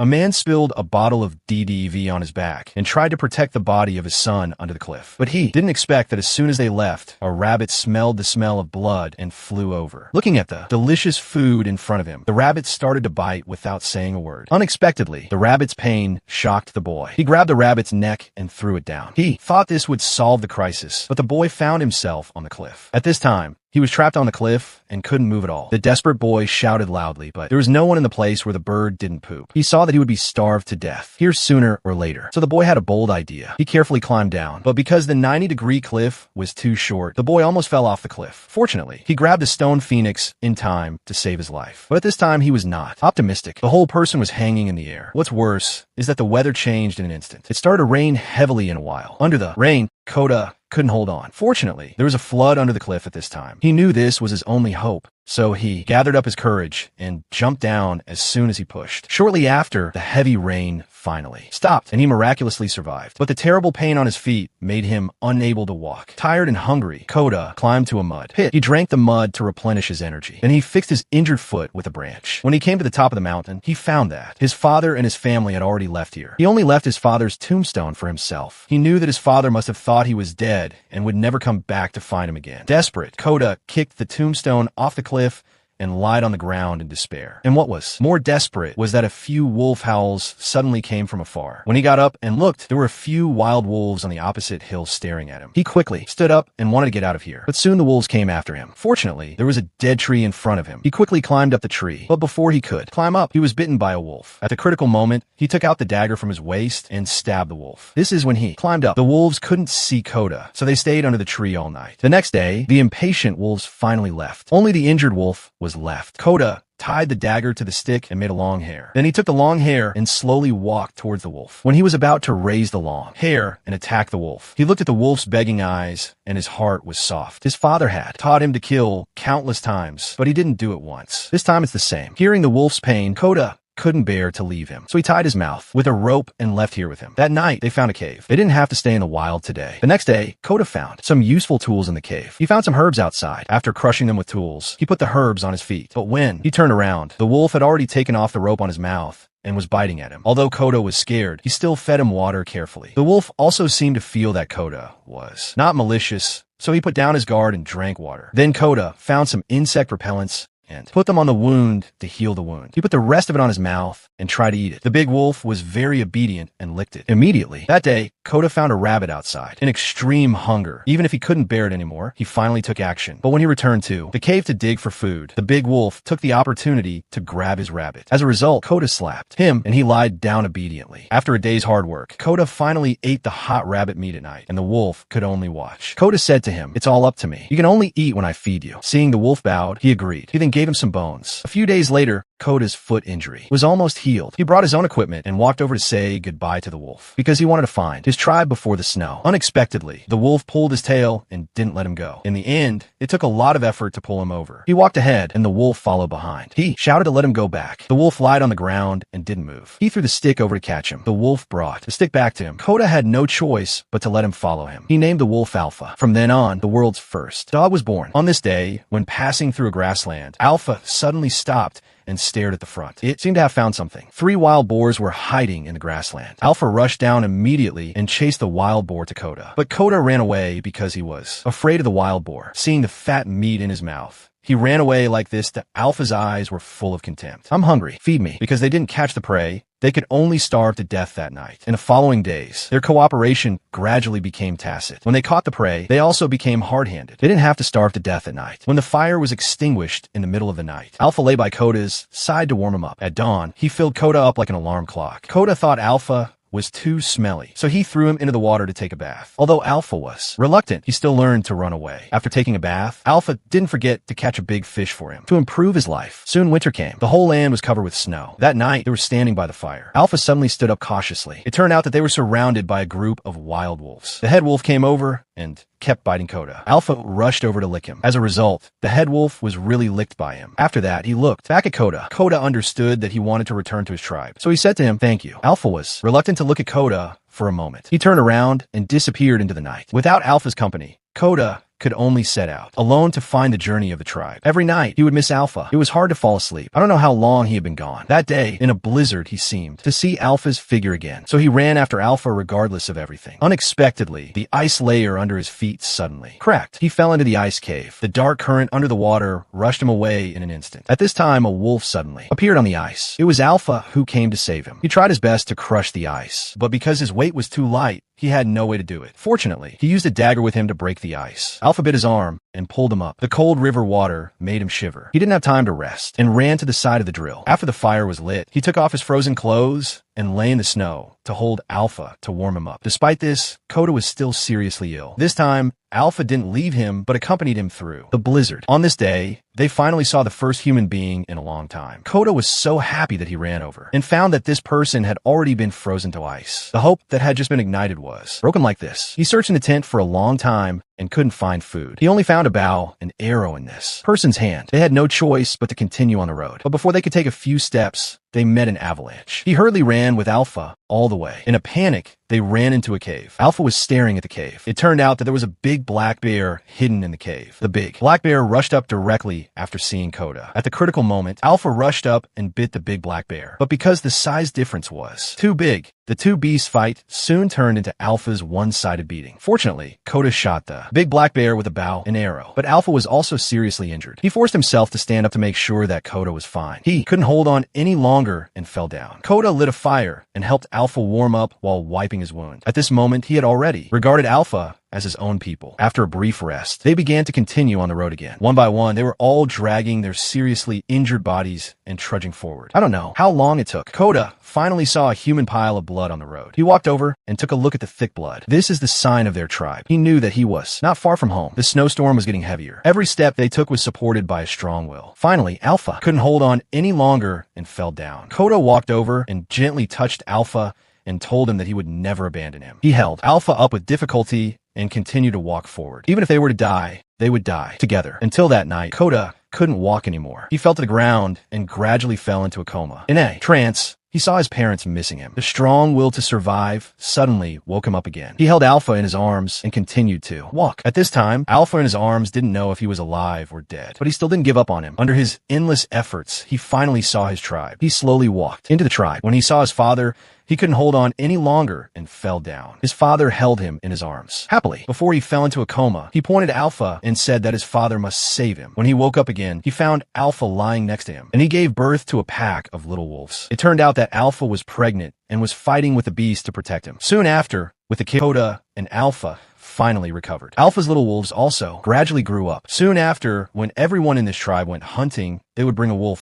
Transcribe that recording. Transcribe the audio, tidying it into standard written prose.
A man spilled a bottle of DDV on his back and tried to protect the body of his son under the cliff. But he didn't expect that as soon as they left, a rabbit smelled the smell of blood and flew over. Looking at the delicious food in front of him, the rabbit started to bite without saying a word. Unexpectedly, the rabbit's pain shocked the boy. He grabbed the rabbit's neck and threw it down. He thought this would solve the crisis, but the boy found himself on the cliff. At this time, he was trapped on the cliff and couldn't move at all. The desperate boy shouted loudly, but there was no one in the place where the bird didn't poop. He saw that he would be starved to death, here sooner or later. So the boy had a bold idea. He carefully climbed down, but because the 90-degree cliff was too short, the boy almost fell off the cliff. Fortunately, he grabbed a stone phoenix in time to save his life. But at this time, he was not optimistic. The whole person was hanging in the air. What's worse is that the weather changed in an instant. It started to rain heavily in a while. Under the rain, Koda couldn't hold on. Fortunately, there was a flood under the cliff at this time. He knew this was his only hope, so he gathered up his courage and jumped down as soon as he pushed. Shortly after, the heavy rain finally stopped, and he miraculously survived. But the terrible pain on his feet made him unable to walk. Tired and hungry, Koda climbed to a mud pit. He drank the mud to replenish his energy. Then he fixed his injured foot with a branch. When he came to the top of the mountain, he found that his father and his family had already left here. He only left his father's tombstone for himself. He knew that his father must have thought he was dead and would never come back to find him again. Desperate, Koda kicked the tombstone off the cliff and lied on the ground in despair. And what was more desperate was that a few wolf howls suddenly came from afar. When he got up and looked, there were a few wild wolves on the opposite hill staring at him. He quickly stood up and wanted to get out of here, but soon the wolves came after him. Fortunately, there was a dead tree in front of him. He quickly climbed up the tree, but before he could climb up, he was bitten by a wolf. At the critical moment, he took out the dagger from his waist and stabbed the wolf. This is when he climbed up. The wolves couldn't see Koda, so they stayed under the tree all night. The next day, the impatient wolves finally left. Only the injured wolf was left. Koda tied the dagger to the stick and made a long hair. Then he took the long hair and slowly walked towards the wolf. When he was about to raise the long hair and attack the wolf, he looked at the wolf's begging eyes and his heart was soft. His father had taught him to kill countless times, but he didn't do it once. This time it's the same. Hearing the wolf's pain, Koda couldn't bear to leave him, so he tied his mouth with a rope and left here with him. That night, they found a cave. They didn't have to stay in the wild today. The next day, Koda found some useful tools in the cave. He found some herbs outside. After crushing them with tools, he put the herbs on his feet. But when he turned around, the wolf had already taken off the rope on his mouth and was biting at him. Although Koda was scared, he still fed him water carefully. The wolf also seemed to feel that Koda was not malicious, so he put down his guard and drank water. Then Koda found some insect repellents and put them on the wound to heal the wound. He put the rest of it on his mouth and tried to eat it. The big wolf was very obedient and licked it. Immediately, that day, Koda found a rabbit outside in extreme hunger. Even if he couldn't bear it anymore, he finally took action. But when he returned to the cave to dig for food, the big wolf took the opportunity to grab his rabbit. As a result, Koda slapped him and he lied down obediently. After a day's hard work, Koda finally ate the hot rabbit meat at night, and the wolf could only watch. Koda said to him, "It's all up to me. You can only eat when I feed you." Seeing the wolf bowed, he agreed. He then gave him some bones. A few days later, Koda's foot injury was almost healed. He brought his own equipment and walked over to say goodbye to the wolf because he wanted to find his tribe before the snow. Unexpectedly, the wolf pulled his tail and didn't let him go. In the end, it took a lot of effort to pull him over. He walked ahead and the wolf followed behind. He shouted to let him go back. The wolf lied on the ground and didn't move. He threw the stick over to catch him. The wolf brought the stick back to him. Koda had no choice but to let him follow him. He named the wolf Alpha. From then on, the world's first dog was born. On this day, when passing through a grassland, Alpha suddenly stopped and stared at the front. It seemed to have found something. 3 wild boars were hiding in the grassland. Alpha rushed down immediately and chased the wild boar to Koda. But Koda ran away because he was afraid of the wild boar. Seeing the fat meat in his mouth, he ran away like this. The Alpha's eyes were full of contempt. "I'm hungry. Feed me." Because they didn't catch the prey, they could only starve to death that night. In the following days, their cooperation gradually became tacit. When they caught the prey, they also became hard-handed. They didn't have to starve to death at night. When the fire was extinguished in the middle of the night, Alpha lay by Koda's side to warm him up. At dawn, he filled Koda up like an alarm clock. Koda thought Alpha was too smelly, so he threw him into the water to take a bath. Although Alpha was reluctant, he still learned to run away. After taking a bath, Alpha didn't forget to catch a big fish for him to improve his life. Soon winter came. The whole land was covered with snow. That night, they were standing by the fire. Alpha suddenly stood up cautiously. It turned out that they were surrounded by a group of wild wolves. The head wolf came over and kept biting Koda. Alpha rushed over to lick him. As a result, the head wolf was really licked by him. After that, he looked back at Koda. Koda understood that he wanted to return to his tribe, so he said to him, "Thank you." Alpha was reluctant to look at Koda for a moment. He turned around and disappeared into the night. Without Alpha's company, Koda could only set out, alone to find the journey of the tribe. Every night, he would miss Alpha. It was hard to fall asleep. I don't know how long he had been gone. That day, in a blizzard, he seemed to see Alpha's figure again. So he ran after Alpha regardless of everything. Unexpectedly, the ice layer under his feet suddenly cracked. He fell into the ice cave. The dark current under the water rushed him away in an instant. At this time, a wolf suddenly appeared on the ice. It was Alpha who came to save him. He tried his best to crush the ice, but because his weight was too light, he had no way to do it. Fortunately, he used a dagger with him to break the ice. Alpha bit his arm and pulled him up. The cold river water made him shiver. He didn't have time to rest and ran to the side of the drill. After the fire was lit, he took off his frozen clothes and lay in the snow to hold Alpha to warm him up. Despite this, Koda was still seriously ill. This time, Alpha didn't leave him, but accompanied him through the blizzard. On this day, they finally saw the first human being in a long time. Koda was so happy that he ran over and found that this person had already been frozen to ice. The hope that had just been ignited was broken like this. He searched in the tent for a long time and couldn't find food. He only found a bow, an arrow in this person's hand. They had no choice but to continue on the road. But before they could take a few steps, they met an avalanche. He hurriedly ran with Alpha all the way. In a panic, they ran into a cave. Alpha was staring at the cave. It turned out that there was a big black bear hidden in the cave. The big black bear rushed up directly after seeing Koda. At the critical moment, Alpha rushed up and bit the big black bear. But because the size difference was too big, the two beasts' fight soon turned into Alpha's one-sided beating. Fortunately, Koda shot the big black bear with a bow and arrow, but Alpha was also seriously injured. He forced himself to stand up to make sure that Koda was fine. He couldn't hold on any longer and fell down. Koda lit a fire and helped Alpha warm up while wiping his wound. At this moment, he had already regarded Alpha as his own people. After a brief rest, they began to continue on the road again. One by one, they were all dragging their seriously injured bodies and trudging forward. I don't know how long it took. Koda finally saw a human pile of blood on the road. He walked over and took a look at the thick blood. This is the sign of their tribe. He knew that he was not far from home. The snowstorm was getting heavier. Every step they took was supported by a strong will. Finally, Alpha couldn't hold on any longer and fell down. Koda walked over and gently touched Alpha and told him that he would never abandon him. He held Alpha up with difficulty and continued to walk forward. Even if they were to die, they would die together. Until that night, Koda couldn't walk anymore. He fell to the ground and gradually fell into a coma. In a trance, he saw his parents missing him. The strong will to survive suddenly woke him up again. He held Alpha in his arms and continued to walk. At this time, Alpha in his arms didn't know if he was alive or dead, but he still didn't give up on him. Under his endless efforts, he finally saw his tribe. He slowly walked into the tribe. When he saw his father, he couldn't hold on any longer and fell down. His father held him in his arms. Happily, before he fell into a coma, he pointed to Alpha and said that his father must save him. When he woke up again, he found Alpha lying next to him, and he gave birth to a pack of little wolves. It turned out that Alpha was pregnant and was fighting with the beast to protect him. Soon after, with the kid, Koda and Alpha finally recovered. Alpha's little wolves also gradually grew up. Soon after, when everyone in this tribe went hunting, they would bring a wolf